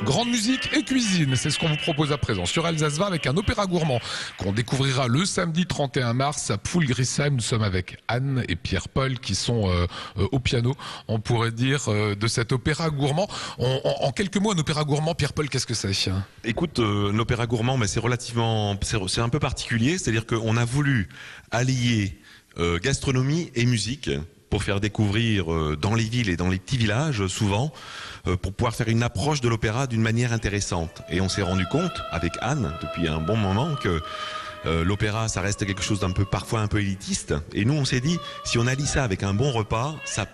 Grande musique et cuisine, c'est ce qu'on vous propose à présent sur Alsace 20 avec un opéra gourmand qu'on découvrira le samedi 31 mars à Pfullgrisheim. Nous sommes avec Anne et Pierre-Paul qui sont au piano, on pourrait dire, de cet opéra gourmand. En quelques mots, un opéra gourmand, Pierre-Paul, qu'est-ce que c'est? Écoute, l'opéra gourmand, mais c'est un peu particulier, c'est-à-dire qu'on a voulu allier gastronomie et musique pour faire découvrir dans les villes et dans les petits villages, souvent, pour pouvoir faire une approche de l'opéra d'une manière intéressante. Et on s'est rendu compte, avec Anne, depuis un bon moment, que l'opéra, ça reste quelque chose parfois un peu élitiste. Et nous, on s'est dit, si on allie ça avec un bon repas, ça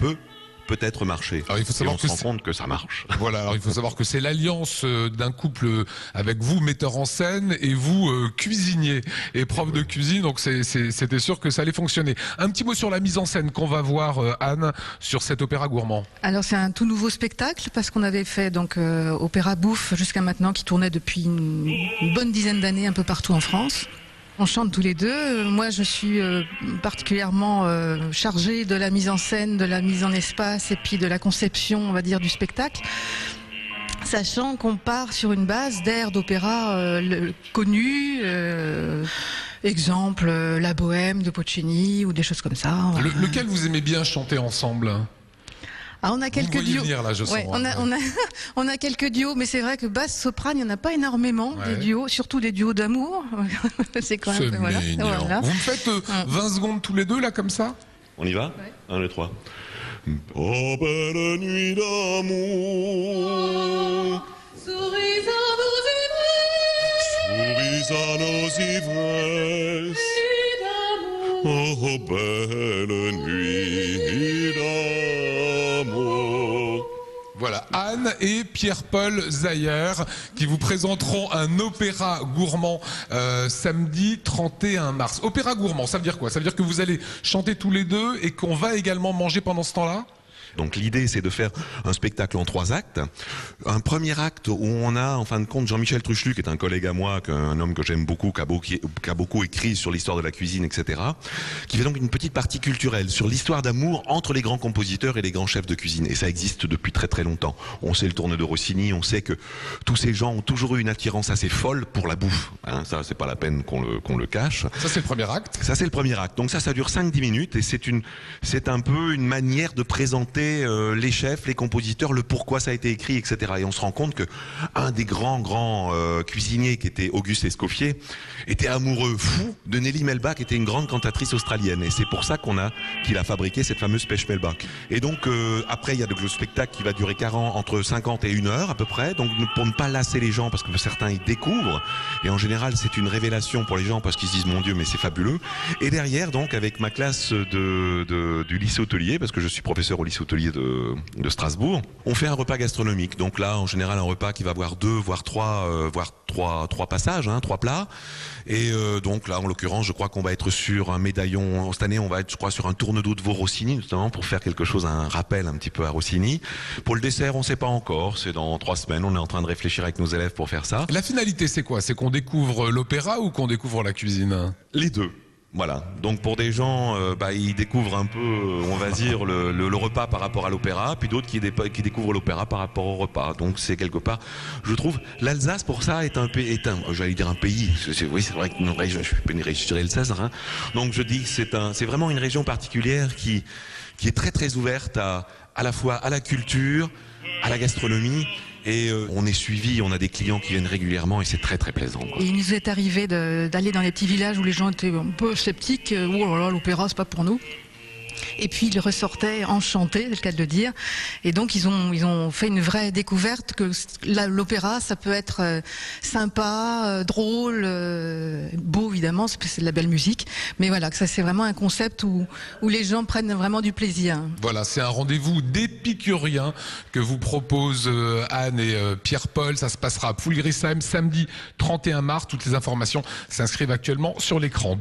peut-être marcher. Alors, il faut savoir et on se rend compte que ça marche. Voilà, alors il faut savoir que c'est l'alliance d'un couple avec vous, metteur en scène, et vous, cuisinier et prof de cuisine, donc c'était sûr que ça allait fonctionner. Un petit mot sur la mise en scène qu'on va voir, Anne, sur cet opéra gourmand. Alors c'est un tout nouveau spectacle, parce qu'on avait fait donc Opéra Bouffe jusqu'à maintenant, qui tournait depuis une bonne dizaine d'années un peu partout en France. On chante tous les deux. Moi, je suis particulièrement chargée de la mise en scène, de la mise en espace et puis de la conception, on va dire, du spectacle. Sachant qu'on part sur une base d'airs d'opéra connus, exemple La Bohème de Puccini ou des choses comme ça. Lequel vous aimez bien chanter ensemble? Ah, on a quelques duos. Venir, là, je sens, ouais, on a quelques duos, mais c'est vrai que basse soprane, il n'y en a pas énormément, des duos, surtout des duos d'amour. C'est quand même voilà. Vous me faites 20 secondes tous les deux là comme ça? On y va? 1, 2, 3. Oh belle nuit d'amour, Souris à nos ivresses, souris à nos ivresses. Oh belle nuit d'amour. Voilà, Anne et Pierre-Paul Zayer qui vous présenteront un opéra gourmand samedi 31 mars. Opéra gourmand, ça veut dire quoi? Ça veut dire que vous allez chanter tous les deux et qu'on va également manger pendant ce temps-là? Donc l'idée, c'est de faire un spectacle en 3 actes. Un premier acte où on a, en fin de compte, Jean-Michel Truchelu, qui est un collègue à moi, un homme que j'aime beaucoup, qui a beaucoup écrit sur l'histoire de la cuisine, etc., qui fait donc une petite partie culturelle sur l'histoire d'amour entre les grands compositeurs et les grands chefs de cuisine. Et ça existe depuis très très longtemps. On sait le tourne de Rossini, on sait que tous ces gens ont toujours eu une attirance assez folle pour la bouffe. Hein, ça, c'est pas la peine qu'on le cache. Ça, c'est le premier acte. Ça, c'est le premier acte. Donc ça dure 5-10 minutes et c'est un peu une manière de présenter les chefs, les compositeurs, le pourquoi ça a été écrit, etc. Et on se rend compte que un des grands cuisiniers, qui était Auguste Escoffier, était amoureux fou de Nelly Melba, qui était une grande cantatrice australienne. Et c'est pour ça qu'il a fabriqué cette fameuse pêche Melba. Et donc après, il y a le spectacle qui va durer entre 50 et 1 heure à peu près. Donc pour ne pas lasser les gens, parce que certains ils découvrent. Et en général, c'est une révélation pour les gens parce qu'ils se disent mon Dieu, mais c'est fabuleux. Et derrière, donc avec ma classe du lycée hôtelier, parce que je suis professeur au lycée hôtelier de Strasbourg, on fait un repas gastronomique. Donc là, en général, un repas qui va avoir 2, voire 3 passages, 3 plats. Et donc là, en l'occurrence, je crois qu'on va être sur un médaillon. Cette année, on va être, je crois, sur un tourne d'eau de veau Rossini, notamment pour faire quelque chose, un rappel un petit peu à Rossini. Pour le dessert, on ne sait pas encore. C'est dans 3 semaines. On est en train de réfléchir avec nos élèves pour faire ça. La finalité, c'est quoi? C'est qu'on découvre l'opéra ou qu'on découvre la cuisine? Les deux. Voilà, donc pour des gens, ils découvrent un peu, on va dire, le repas par rapport à l'opéra, puis d'autres qui découvrent l'opéra par rapport au repas. Donc c'est quelque part, je trouve, l'Alsace pour ça est un pays, j'allais dire un pays, oui c'est vrai que je suis pas une région, je dirais le César, hein. Donc je dis que c'est vraiment une région particulière qui est très très ouverte à la fois à la culture, à la gastronomie. Et on est suivi, on a des clients qui viennent régulièrement et c'est très très plaisant, quoi. Et il nous est arrivé d'aller dans les petits villages où les gens étaient un peu sceptiques. Oh là là, l'opéra, c'est pas pour nous. Et puis ils ressortaient enchantés, c'est le cas de le dire. Et donc ils ont fait une vraie découverte que l'opéra, ça peut être sympa, drôle, beau évidemment, c'est de la belle musique. Mais voilà, que ça c'est vraiment un concept où les gens prennent vraiment du plaisir. Voilà, c'est un rendez-vous d'épicuriens que vous proposent Anne et Pierre-Paul. Ça se passera à Pfullgrisheim samedi 31 mars. Toutes les informations s'inscrivent actuellement sur l'écran.